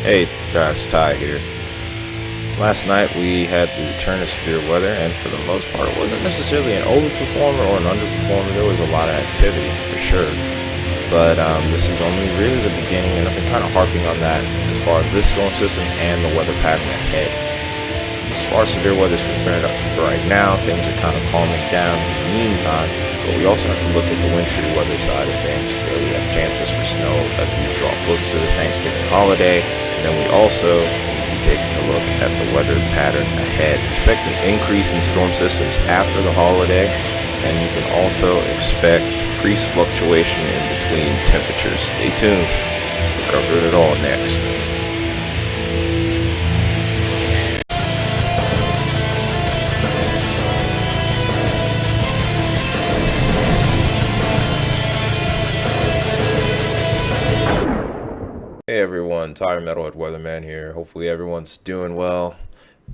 Hey guys, Ty here. Last night we had the return of severe weather, and for the most part, it wasn't necessarily an overperformer or an underperformer. There was a lot of activity for sure, but this is only really the beginning, and I've been kind of harping on that as far as this storm system and the weather pattern ahead. As far as severe weather is concerned, for right now, things are kind of calming down in the meantime, but we also have to look at the wintry weather side of things, where we have chances for snow as we draw closer to the Thanksgiving holiday, and then we also need to be taking a look at the weather pattern ahead. Expect an increase in storm systems after the holiday, and you can also expect increased fluctuation in between temperatures. Stay tuned. We'll cover it all next. Hey everyone, Tyler Metalhead Weatherman here. Hopefully everyone's doing well.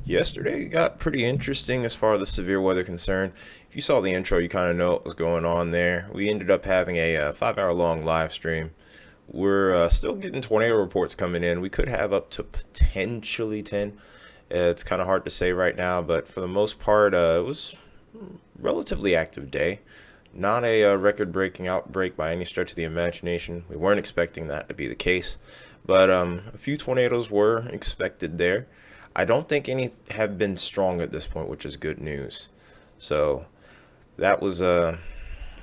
Yesterday got pretty interesting as far as the severe weather concerned. If you saw the intro, you kind of know what was going on there. We ended up having a 5 hour long live stream. We're still getting tornado reports coming in. We could have up to potentially 10. It's kind of hard to say right now, but for the most part, it was a relatively active day. Not a record breaking outbreak by any stretch of the imagination. We weren't expecting that to be the case, but a few tornadoes were expected there. I don't think any have been strong at this point, which is good news. So that was so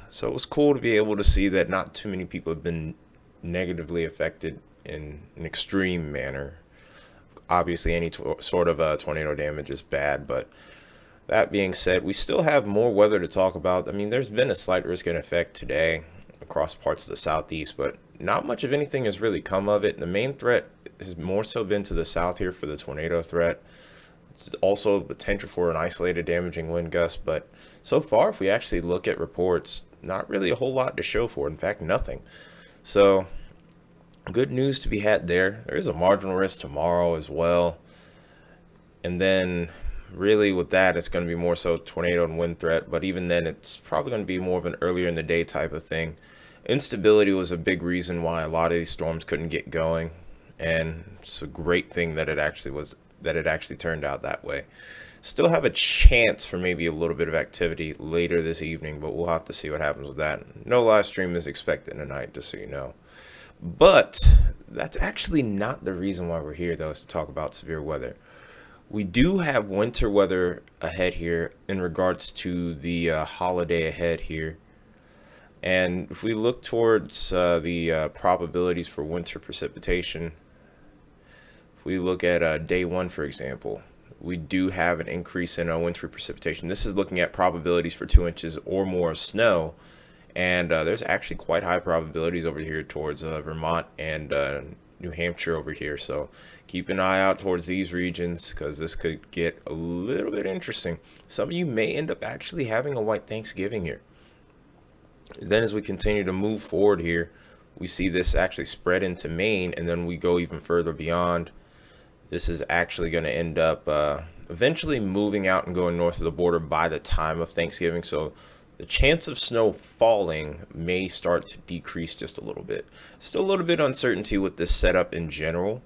it was cool to be able to see that not too many people have been negatively affected in an extreme manner. Obviously, any sort of tornado damage is bad, but that being said, we still have more weather to talk about. I mean, there's been a slight risk and effect today across parts of the southeast, but not much of anything has really come of it. The main threat has more so been to the south here for the tornado threat. It's also potential for an isolated damaging wind gust, but so far, if we actually look at reports, not really a whole lot to show for it. In fact, nothing. So, good news to be had there. There is a marginal risk tomorrow as well. And then really with that, it's going to be more so tornado and wind threat, but even then it's probably going to be more of an earlier in the day type of thing. Instability was a big reason why a lot of these storms couldn't get going, and it's a great thing that it actually turned out that way. Still have a chance for maybe a little bit of activity later this evening, but we'll have to see what happens with that. No live stream is expected tonight, just so you know. But that's actually not the reason why we're here, though, is to talk about severe weather. We do have winter weather ahead here in regards to the holiday ahead here. And if we look towards the probabilities for winter precipitation, if we look at day one, for example, we do have an increase in wintry precipitation. This is looking at probabilities for 2 inches or more of snow. And there's actually quite high probabilities over here towards Vermont and New Hampshire over here. So keep an eye out towards these regions because this could get a little bit interesting. Some of you may end up actually having a white Thanksgiving here. Then as we continue to move forward here, we see this actually spread into Maine, and then we go even further beyond. This is actually going to end up eventually moving out and going north of the border by the time of Thanksgiving. So the chance of snow falling may start to decrease just a little bit. Still a little bit uncertainty with this setup in general,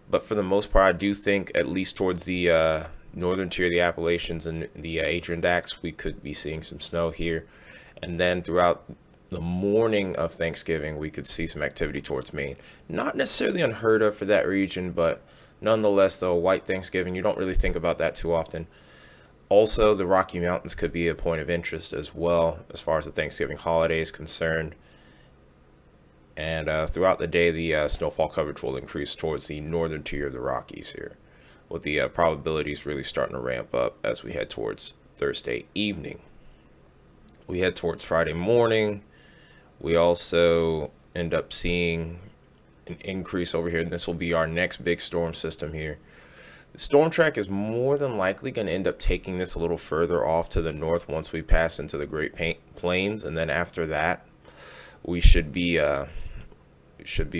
but for the most part, I do think at least towards the northern tier of the Appalachians and the Adirondacks, we could be seeing some snow here. And then throughout the morning of Thanksgiving, we could see some activity towards Maine. Not necessarily unheard of for that region, but nonetheless, though, white Thanksgiving, you don't really think about that too often. Also, the Rocky Mountains could be a point of interest as well as far as the Thanksgiving holiday is concerned. And throughout the day, the snowfall coverage will increase towards the northern tier of the Rockies here, with the probabilities really starting to ramp up as we head towards Thursday evening. We head towards Friday morning. We also end up seeing an increase over here, and this will be our next big storm system here. The storm track is more than likely going to end up taking this a little further off to the north once we pass into the Great Plains, and then after that, we should be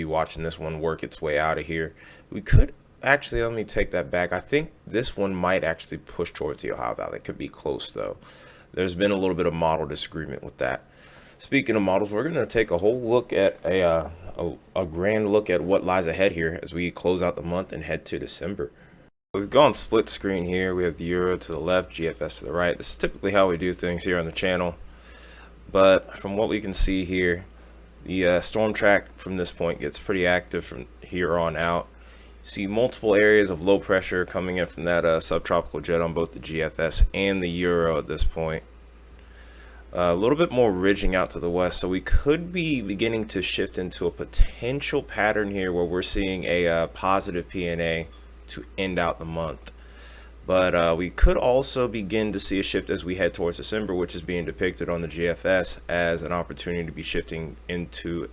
watching this one work its way out of here. We could actually, let me take that back. I think this one might actually push towards the Ohio Valley. It could be close though. There's been a little bit of model disagreement with that. Speaking of models, we're going to take a whole look at a grand look at what lies ahead here as we close out the month and head to December. We've gone split screen here. We have the Euro to the left, GFS to the right. This is typically how we do things here on the channel. But from what we can see here, the storm track from this point gets pretty active from here on out. You see multiple areas of low pressure coming in from that subtropical jet on both the GFS and the Euro at this point. A little bit more ridging out to the west, so we could be beginning to shift into a potential pattern here where we're seeing a positive PNA to end out the month. But we could also begin to see a shift as we head towards December, which is being depicted on the GFS as an opportunity to be shifting into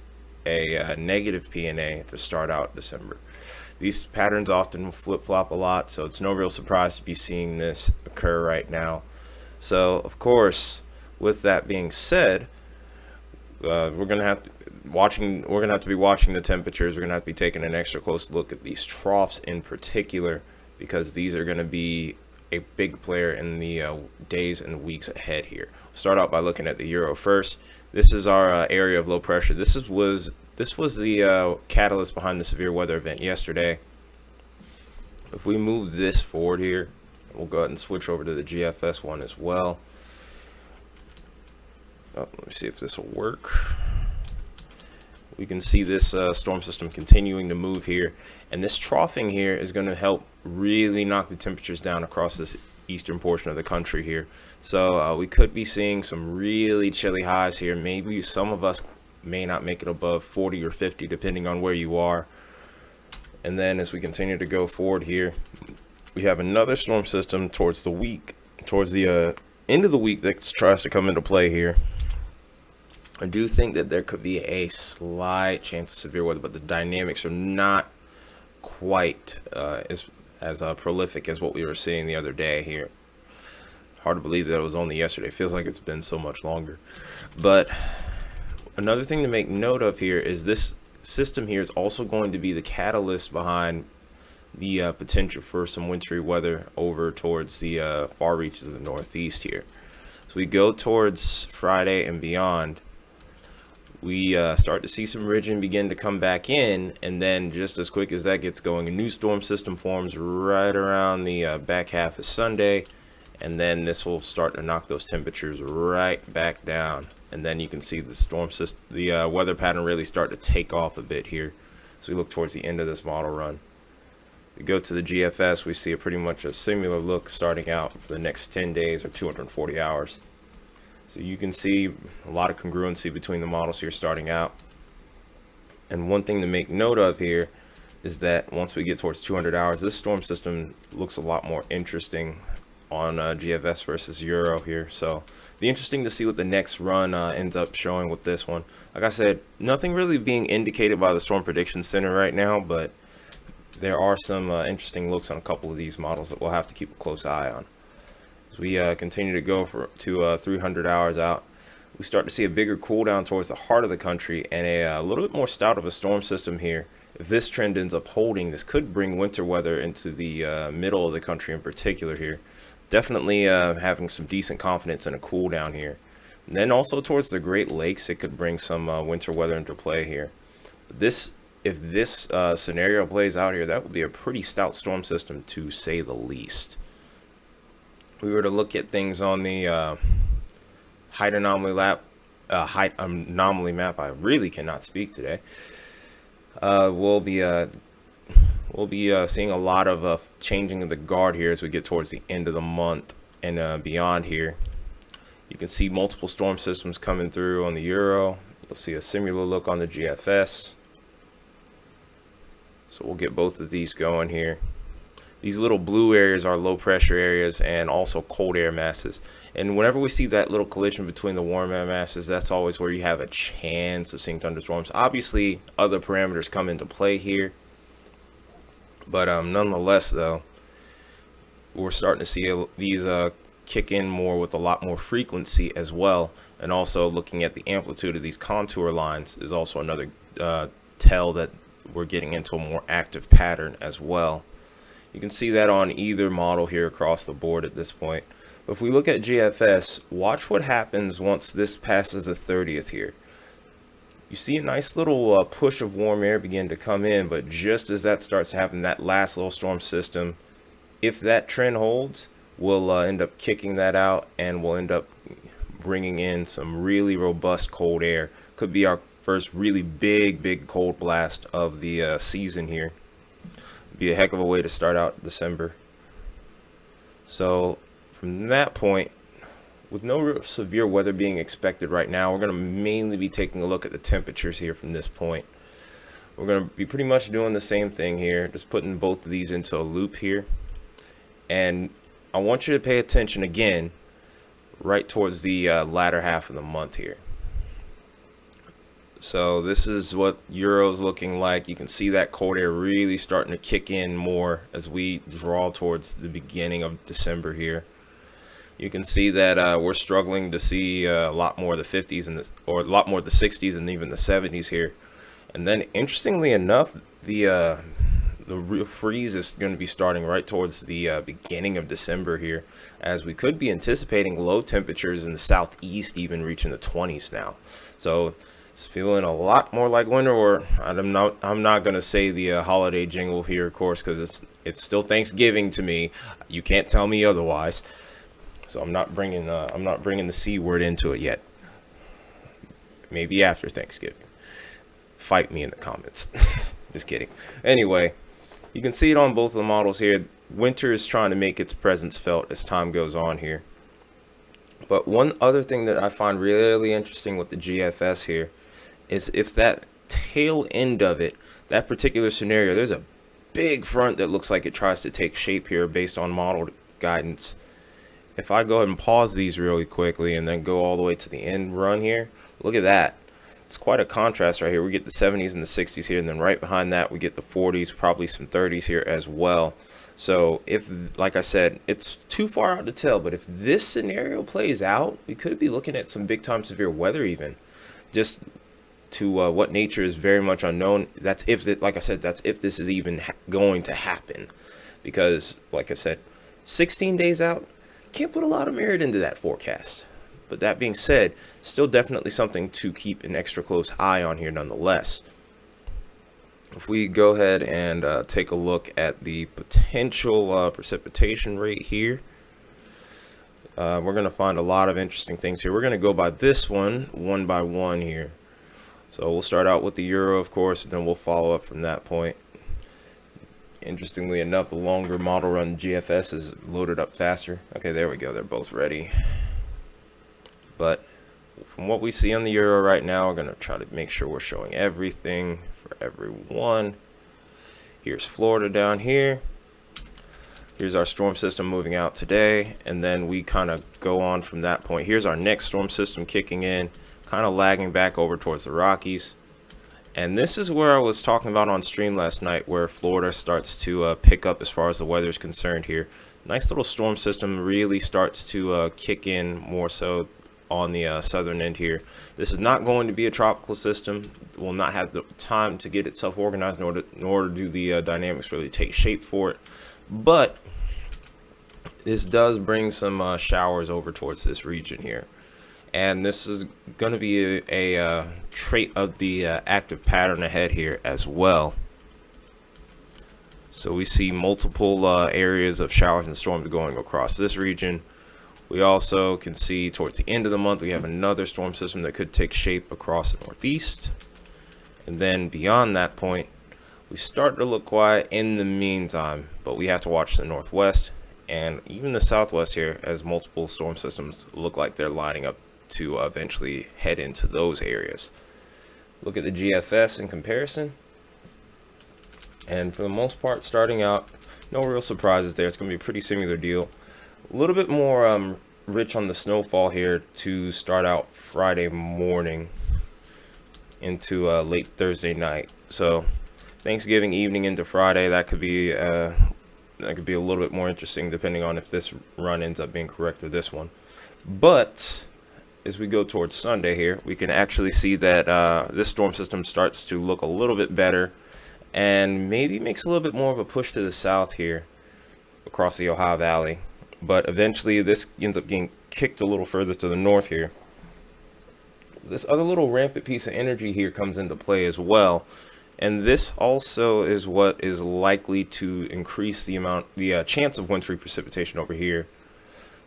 a negative PNA to start out December. These patterns often flip-flop a lot, so it's no real surprise to be seeing this occur right now. So, of course, with that being said, we're gonna have to be watching the temperatures. We're gonna have to be taking an extra close look at these troughs in particular, because these are gonna be a big player in the days and weeks ahead here. We'll start out by looking at the Euro first. This is our area of low pressure. This was the catalyst behind the severe weather event yesterday. If we move this forward here, we'll go ahead and switch over to the GFS one as well. Let me see if this will work. We can see this storm system continuing to move here, and this troughing here is going to help really knock the temperatures down across this eastern portion of the country here. So we could be seeing some really chilly highs here. Maybe some of us may not make it above 40 or 50 depending on where you are. And then as we continue to go forward here, we have another storm system towards the end of the week that tries to come into play here. I do think that there could be a slight chance of severe weather, but the dynamics are not quite as prolific as what we were seeing the other day here. Hard to believe that it was only yesterday. It feels like it's been so much longer. But another thing to make note of here is this system here is also going to be the catalyst behind the potential for some wintry weather over towards the far reaches of the Northeast here. So we go towards Friday and beyond. We start to see some ridging begin to come back in, and then just as quick as that gets going, a new storm system forms right around the back half of Sunday, and then this will start to knock those temperatures right back down. And then you can see the weather pattern really start to take off a bit here. So we look towards the end of this model run. We go to the GFS, we see pretty much a similar look starting out for the next 10 days or 240 hours. So you can see a lot of congruency between the models here starting out. And one thing to make note of here is that once we get towards 200 hours, this storm system looks a lot more interesting on GFS versus Euro here. So be interesting to see what the next run ends up showing with this one. Like I said, nothing really being indicated by the Storm Prediction Center right now, but there are some interesting looks on a couple of these models that we'll have to keep a close eye on. As we continue to go to 300 hours out, we start to see a bigger cool down towards the heart of the country and a little bit more stout of a storm system here. If this trend ends up holding, this could bring winter weather into the middle of the country in particular here. Definitely having some decent confidence in a cool down here. And then also towards the Great Lakes, it could bring some winter weather into play here. If this scenario plays out here, that would be a pretty stout storm system to say the least. If we were to look at things on the height anomaly map, I really cannot speak today. We'll be seeing a lot of changing of the guard here as we get towards the end of the month and beyond here. You can see multiple storm systems coming through on the Euro. You'll see a similar look on the GFS. So we'll get both of these going here. These little blue areas are low pressure areas and also cold air masses. And whenever we see that little collision between the warm air masses, that's always where you have a chance of seeing thunderstorms. Obviously, other parameters come into play here. But nonetheless, though, we're starting to see these kick in more with a lot more frequency as well. And also looking at the amplitude of these contour lines is also another tell that we're getting into a more active pattern as well. You can see that on either model here across the board at this point. If we look at GFS, watch what happens once this passes the 30th here. You see a nice little push of warm air begin to come in, but just as that starts to happen, that last little storm system, if that trend holds, we'll end up kicking that out, and we'll end up bringing in some really robust cold air. Could be our first really big cold blast of the season here. Be a heck of a way to start out December. So from that point, with no real severe weather being expected right now, we're going to mainly be taking a look at the temperatures here from this point. We're going to be pretty much doing the same thing here, just putting both of these into a loop here. And I want you to pay attention again right towards the latter half of the month here. So this is what Euro's looking like. You can see that cold air really starting to kick in more as we draw towards the beginning of December here. You can see that we're struggling to see a lot more of the 50s and or a lot more of the 60s and even the 70s here. And then, interestingly enough, the real freeze is going to be starting right towards the beginning of December here, as we could be anticipating low temperatures in the southeast, even reaching the 20s now. So it's feeling a lot more like winter. Or I'm not going to say the holiday jingle here, of course, because it's still Thanksgiving to me. You can't tell me otherwise. So I'm not bringing the C word into it yet. Maybe after Thanksgiving. Fight me in the comments. Just kidding. Anyway, you can see it on both of the models here. Winter is trying to make its presence felt as time goes on here. But one other thing that I find really interesting with the GFS here is if that tail end of it, that particular scenario, there's a big front that looks like it tries to take shape here based on model guidance. If I go ahead and pause these really quickly and then go all the way to the end run here, look at that. It's quite a contrast right here. We get the 70s and the 60s here, and then right behind that we get the 40s, probably some 30s here as well. So if, like I said, it's too far out to tell, but if this scenario plays out, we could be looking at some big time severe weather even. Just to what nature is very much unknown. That's if, like I said, that's if this is even going to happen. Because, like I said, 16 days out, can't put a lot of merit into that forecast. But that being said, still definitely something to keep an extra close eye on here nonetheless. If we go ahead and take a look at the potential precipitation rate here, we're going to find a lot of interesting things here. We're going to go by this one by one here. So we'll start out with the Euro, of course, and then we'll follow up from that point. Interestingly enough, the longer model run GFS is loaded up faster. Okay, there we go. They're both ready. But from what we see on the Euro right now, we're going to try to make sure we're showing everything for everyone. Here's Florida down here. Here's our storm system moving out today. And then we kind of go on from that point. Here's our next storm system kicking in, kind of lagging back over towards the Rockies. And this is where I was talking about on stream last night, where Florida starts to pick up as far as the weather is concerned here. Nice little storm system really starts to kick in more so on the southern end here. This is not going to be a tropical system. It will not have the time to get itself organized, nor do the dynamics really take shape for it. But this does bring some showers over towards this region here. And this is going to be a trait of the active pattern ahead here as well. So we see multiple areas of showers and storms going across this region. We also can see towards the end of the month, we have another storm system that could take shape across the northeast. And then beyond that point, we start to look quiet in the meantime, but we have to watch the northwest and even the southwest here, as multiple storm systems look like they're lining up to eventually head into those areas. Look at the GFS in comparison, and for the most part, starting out, no real surprises there. It's going to be a pretty similar deal. A little bit more rich on the snowfall here to start out Friday morning into late Thursday night. So Thanksgiving evening into Friday, that could be a little bit more interesting depending on if this run ends up being correct or this one. But as we go towards Sunday here, we can actually see that this storm system starts to look a little bit better and maybe makes a little bit more of a push to the south here across the Ohio Valley. but eventually this ends up getting kicked a little further to the north here. This other little rampant piece of energy here comes into play as well, and this also is what is likely to increase the chance of wintry precipitation over here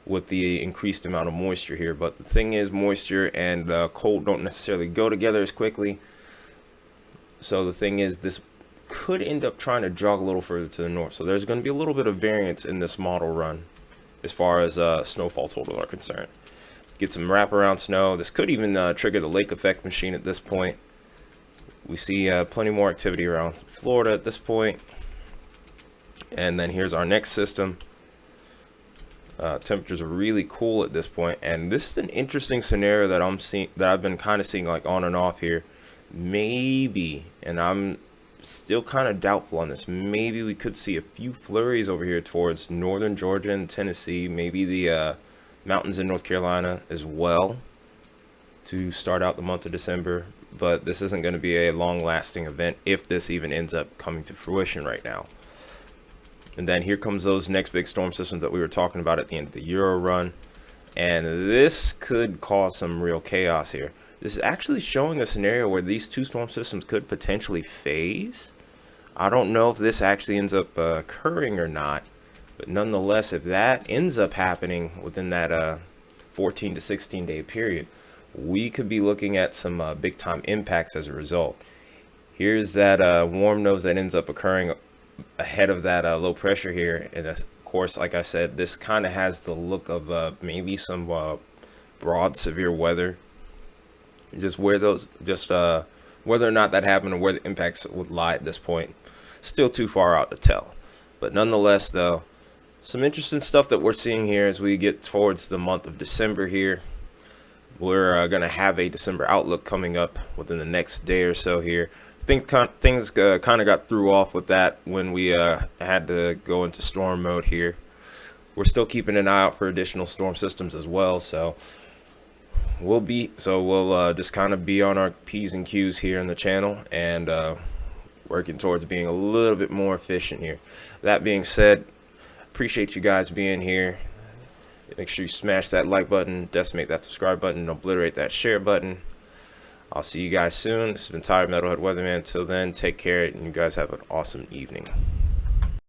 with the increased amount of moisture here. But the thing is, moisture and cold don't necessarily go together as quickly. So the thing is, this could end up trying to jog a little further to the north. So there's going to be a little bit of variance in this model run as far as snowfall totals are concerned. Get some wraparound snow. This could even trigger the lake effect machine at this point. We see plenty more activity around Florida at this point. And then here's our next system. Temperatures are really cool at this point, and this is an interesting scenario that I've been kind of seeing like on and off here. Maybe, and I'm still kind of doubtful on this, maybe we could see a few flurries over here towards northern Georgia and Tennessee, maybe the mountains in North Carolina as well, to start out the month of December. But this isn't going to be a long-lasting event if this even ends up coming to fruition right now. And then here comes those next big storm systems that we were talking about at the end of the Euro run. And this could cause some real chaos here. This is actually showing a scenario where these two storm systems could potentially phase. I don't know if this actually ends up occurring or not. But nonetheless, if that ends up happening within that 14 to 16 day period, we could be looking at some big time impacts as a result. Here's that warm nose that ends up occurring ahead of that low pressure here, and of course, like I said, this kind of has the look of maybe some broad severe weather. Just whether or not that happened or where the impacts would lie at this point, still too far out to tell. But nonetheless, though, some interesting stuff that we're seeing here as we get towards the month of December here. We're gonna have a December outlook coming up within the next day or so here. Things kind of got threw off with that when we had to go into storm mode here. We're still keeping an eye out for additional storm systems as well, so we'll just kind of be on our P's and Q's here in the channel and working towards being a little bit more efficient here. That being said, appreciate you guys being here. Make sure you smash that like button, decimate that subscribe button, and obliterate that share button. I'll see you guys soon. This has been Tired Metalhead Weatherman. Till then, take care, and you guys have an awesome evening.